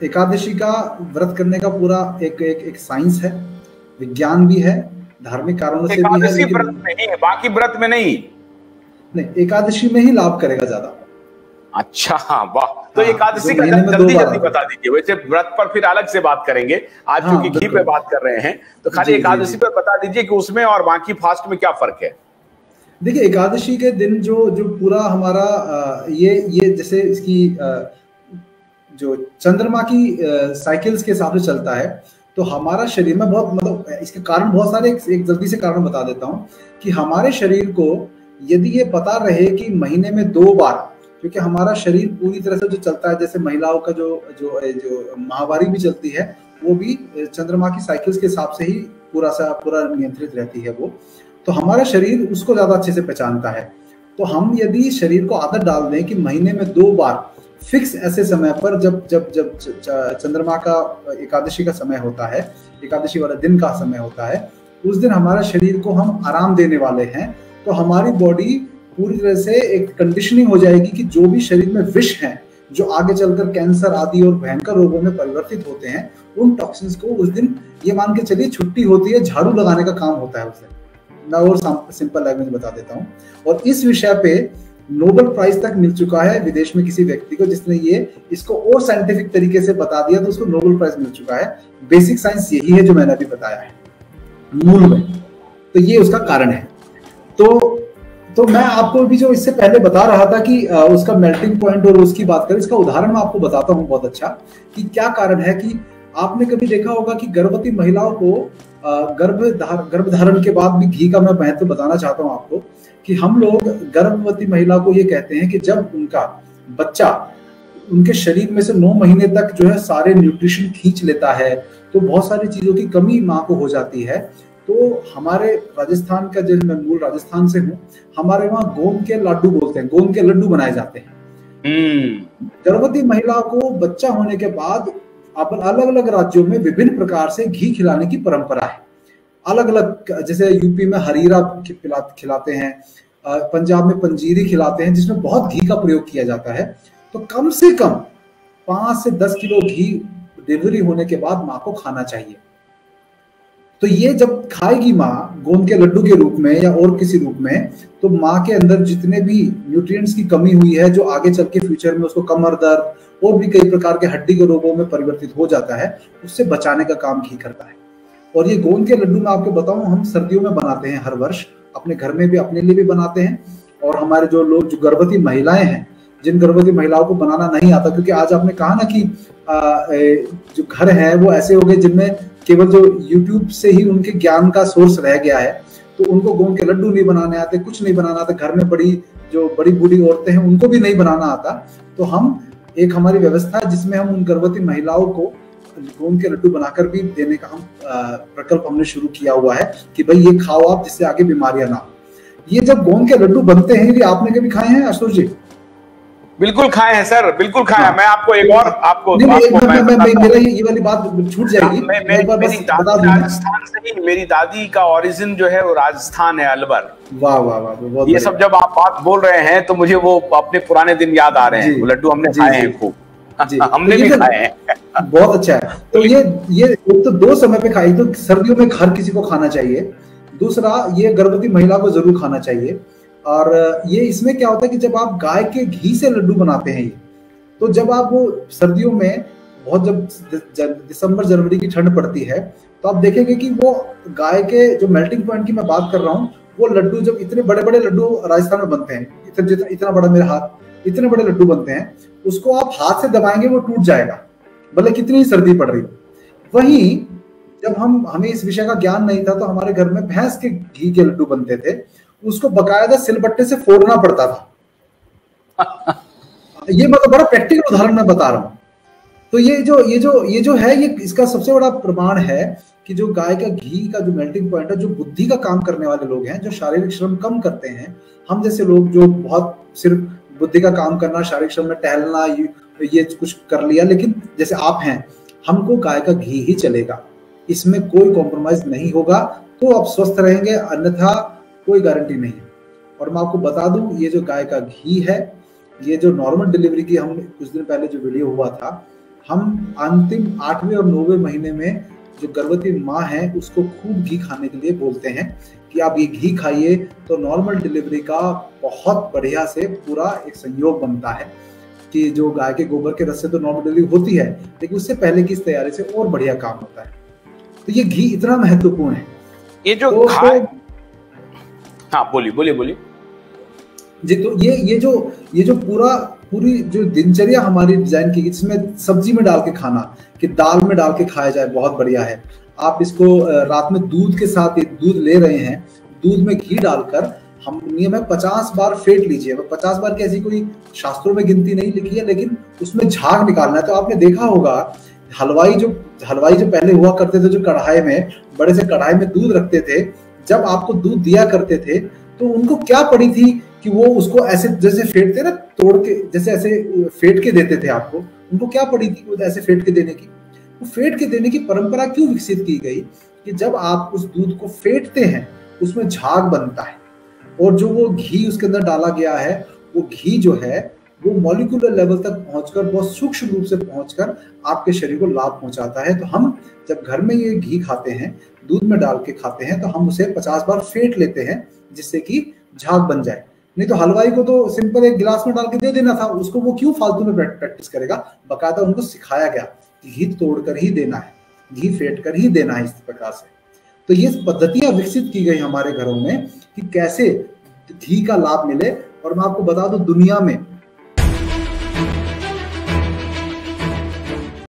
एकादशी का व्रत करने का पूरा एक साइंस है, विज्ञान भी है, धार्मिक कारणों से भी है, एकादशी लेकिन व्रत में ही है, बाकी व्रत में नहीं। नहीं, एकादशी में ही लाभ करेगा ज्यादा। अच्छा, वाह। तो एकादशी का महीने में जल्दी 2 बार जल्दी बता दीजिए, वैसे व्रत पर फिर अलग से बात करेंगे, आज क्योंकि घी पे बात कर रहे हैं, तो खाली एकादशी पर बता दीजिए कि उसमें और बाकी फास्ट में क्या फर्क है। देखिए, एकादशी के दिन जो पूरा हमारा ये जैसे इसकी जो चंद्रमा की साइकिल्स के हिसाब से चलता है, तो हमारा शरीर में बहुत, मतलब इसके कारण बहुत सारे, एक जल्दी से कारण बता देता हूँ कि हमारे शरीर को यदि ये पता रहे कि महीने में 2 बार, क्योंकि हमारा शरीर पूरी तरह से जो चलता है, जैसे महिलाओं का जो माहवारी भी चलती है, वो भी चंद्रमा की साइकिल्स के हिसाब से ही पूरा नियंत्रित रहती है वो, तो हमारा शरीर उसको ज्यादा अच्छे से पहचानता है। तो हम यदि शरीर को आदत डाल दें कि महीने में 2 बार फिक्स ऐसे समय पर, जब जब जब चंद्रमा का एकादशी का समय होता है, एकादशी वाला दिन का समय होता है, उस दिन हमारा शरीर को हम आराम देने वाले हैं, तो हमारी बॉडी पूरी तरह से एक कंडीशनिंग हो जाएगी कि जो भी शरीर में विष हैं, जो आगे चलकर कैंसर आदि और भयंकर रोगों में परिवर्तित होते हैं, उन टॉक्सिन्स को उस दिन, ये मान के चलिए छुट्टी होती है, झाड़ू लगाने का काम होता है उस दिन। मैं और सिंपल लैंग्वेज में बता देता हूँ। और इस विषय पे नोबेल प्राइज तक मिल चुका है विदेश में किसी व्यक्ति को, जिसने इसको और साइंटिफिक तरीके से बता दिया, तो उसको नोबेल प्राइज मिल चुका है। बेसिक साइंस यही है जो मैंने अभी बताया है मूल में, तो ये उसका कारण है। तो मैं आपको भी जो इससे पहले बता रहा था कि उसका मेल्टिंग पॉइंट और उसकी बात करें, इसका उदाहरण मैं आपको बताता हूँ बहुत अच्छा, कि क्या कारण है। कि आपने कभी देखा होगा कि गर्भवती महिलाओं को गर्भधारण के बाद भी घी का मैं महत्व बताना चाहता हूँ आपको, कि हम लोग गर्भवती महिला को ये कहते हैं कि जब उनका बच्चा उनके शरीर में से 9 महीने तक जो है सारे न्यूट्रिशन खींच लेता है, तो बहुत सारी चीजों की कमी माँ को हो जाती है। तो हमारे राजस्थान का, जैसे मैं मूल राजस्थान से हूँ, हमारे वहाँ गोंद के लड्डू बोलते हैं, गोंद के लड्डू बनाए जाते हैं। गर्भवती महिला को बच्चा होने के बाद अलग अलग राज्यों में विभिन्न प्रकार से घी खिलाने की परंपरा है। अलग अलग, जैसे यूपी में हरीरा खिलाते हैं, पंजाब में पंजीरी खिलाते हैं, जिसमें बहुत घी का प्रयोग किया जाता है। तो कम से कम 5 से 10 किलो घी डिलीवरी होने के बाद माँ को खाना चाहिए। तो ये जब खाएगी माँ गोंद के लड्डू के रूप में या और किसी रूप में, तो माँ के अंदर जितने भी न्यूट्रिएंट्स की कमी हुई है, जो आगे चल के फ्यूचर में उसको कमर दर्द और भी कई प्रकार के हड्डी के रोगों में परिवर्तित हो जाता है, उससे बचाने का काम घी करता है। और ये गोंद के लड्डू मैं आपको बताऊं, हम सर्दियों में बनाते हैं हर वर्ष, अपने घर में भी, अपने लिए भी बनाते हैं। और हमारे जो लोग, जो गर्भवती महिलाएं हैं, जिन गर्भवती महिलाओं को बनाना नहीं आता, क्योंकि आज आपने कहा ना कि जो घर है वो ऐसे हो गए जिनमें केवल जो YouTube से ही उनके ज्ञान का सोर्स रह गया है, तो उनको गोंद के लड्डू नहीं बनाने आते, कुछ नहीं बनाना आता। घर में बड़ी बूढ़ी औरतें हैं, उनको भी नहीं बनाना आता। तो हमारी व्यवस्था है जिसमें हम उन गर्भवती महिलाओं को गोंद के लड्डू बनाकर भी देने का प्रकल्प हमने शुरू किया हुआ है कि भाई ये खाओ आप, जिससे आगे बीमारियां ना हो। ये जब गोंद के लड्डू बनते हैं, ये आपने कभी खाए हैं आशुतोष जी? बिल्कुल खाए हैं सर, बिल्कुल खाए हैं। मैं आपको एक और मेरा ये वाली बात छूट जाएगी। राजस्थान से ही, मेरी दादी का ओरिजिन जो है वो राजस्थान है, अलवर। वाह वाह वाह। ये सब जब आप बात बोल रहे हैं तो मुझे वो अपने पुराने दिन याद आ रहे हैं। वो लड्डू हमने खाए हैं खूब, हमने भी खाए हैं। बहुत अच्छा है। तो ये तो 2 समय पे खाई, तो सर्दियों में हर किसी को खाना चाहिए। दूसरा, ये गर्भवती महिला को जरूर खाना चाहिए। और ये इसमें क्या होता है कि जब आप गाय के घी से लड्डू बनाते हैं, तो जब आप वो सर्दियों में बहुत, जब दिसंबर जनवरी की ठंड पड़ती है, तो आप देखेंगे कि वो गाय के जो मेल्टिंग पॉइंट की मैं बात कर रहा हूँ, वो लड्डू जब इतने बड़े बड़े लड्डू राजस्थान में बनते हैं, इतना बड़ा मेरा हाथ, इतने बड़े लड्डू बनते हैं, उसको आप हाथ से दबाएंगे वो टूट जाएगा, भले कितनी ही सर्दी पड़ रही हो। वहीं जब हमें इस विषय का ज्ञान नहीं था, तो हमारे घर में भैंस के घी के लड्डू बनते थे, उसको बकायदा सिलबट्टे से फोड़ना पड़ता था। ये मतलब बड़ा प्रैक्टिकल उदाहरण मैं बता रहा हूं। तो ये जो है, ये इसका सबसे बड़ा प्रमाण है कि जो गाय का घी का जो मेल्टिंग पॉइंट है, जो बुद्धि का काम करने वाले लोग हैं, जो शारीरिक श्रम कम करते हैं, हम जैसे लोग जो बहुत सिर्फ बुद्धि का काम करना, शारीरिक श्रम में टहलना, ये कुछ कर लिया, लेकिन जैसे आप हैं, हमको गाय का घी ही चलेगा, इसमें कोई कॉम्प्रोमाइज नहीं होगा, तो आप स्वस्थ रहेंगे, अन्यथा कोई गारंटी नहीं है। और मैं आपको बता दूं, ये जो गाय का घी है, ये जो नॉर्मल डिलीवरी की हमने कुछ दिन पहले जो वीडियो हुआ था, हम अंतिम 8वें और 9वें महीने में जो गर्भवती माँ है उसको खूब घी खाने के लिए बोलते हैं कि आप ये घी खाइए, तो नॉर्मल डिलीवरी का बहुत बढ़िया से पूरा एक संयोग बनता है कि जो गाय के गोबर के रस से तो नॉर्मल डिलीवरी होती है, लेकिन उससे पहले की इस तैयारी से और बढ़िया काम होता है। तो ये घी इतना महत्वपूर्ण है। ये जो हाँ बोलिए जी। तो ये जो पूरी जो दिनचर्या हमारी डिजाइन की, जिसमें सब्जी में डाल के खाना, कि दाल में डाल के खाया जाए, बहुत बढ़िया है। आप इसको रात में दूध के साथ, दूध ले रहे हैं, दूध में घी डालकर हम नियम है 50 बार फेंट लीजिए। 50 बार की ऐसी कोई शास्त्रों में गिनती नहीं लिखी है, लेकिन उसमें झाग निकालना है। तो आपने देखा होगा हलवाई जो पहले हुआ करते थे, जो कढ़ाई में, बड़े से कढ़ाई में दूध रखते थे, जब आपको दूध दिया करते थे तो उनको क्या पड़ी थी कि वो उसको ऐसे जैसे फेंटते ना, तोड़ के जैसे ऐसे फेंट के देते थे आपको। उनको क्या पड़ी थी वो ऐसे फेंट के देने की? वो फेंट के देने की परंपरा क्यों विकसित की गई कि जब आप उस दूध को फेंटते हैं उसमें झाग बनता है, और जो वो घी उसके अंदर डाला गया है, वो घी जो है वो मॉलिक्यूलर लेवल तक पहुंचकर, बहुत सूक्ष्म रूप से पहुंचकर आपके शरीर को लाभ पहुंचाता है। तो हम जब घर में ये घी खाते हैं, दूध में डाल के खाते हैं, तो हम उसे 50 बार फेंट लेते हैं जिससे कि झाग बन जाए। नहीं तो हलवाई को तो सिंपल एक गिलास में डाल के दे देना था, उसको वो क्यों फालतू में प्रैक्टिस करेगा। बकायदा उनको सिखाया गया कि घी तोड़कर ही देना है, घी फेंट कर ही देना है, इस प्रकार से। तो ये पद्धतियां विकसित की गई हमारे घरों में कि कैसे घी का लाभ मिले। और मैं आपको बता दूं, दुनिया में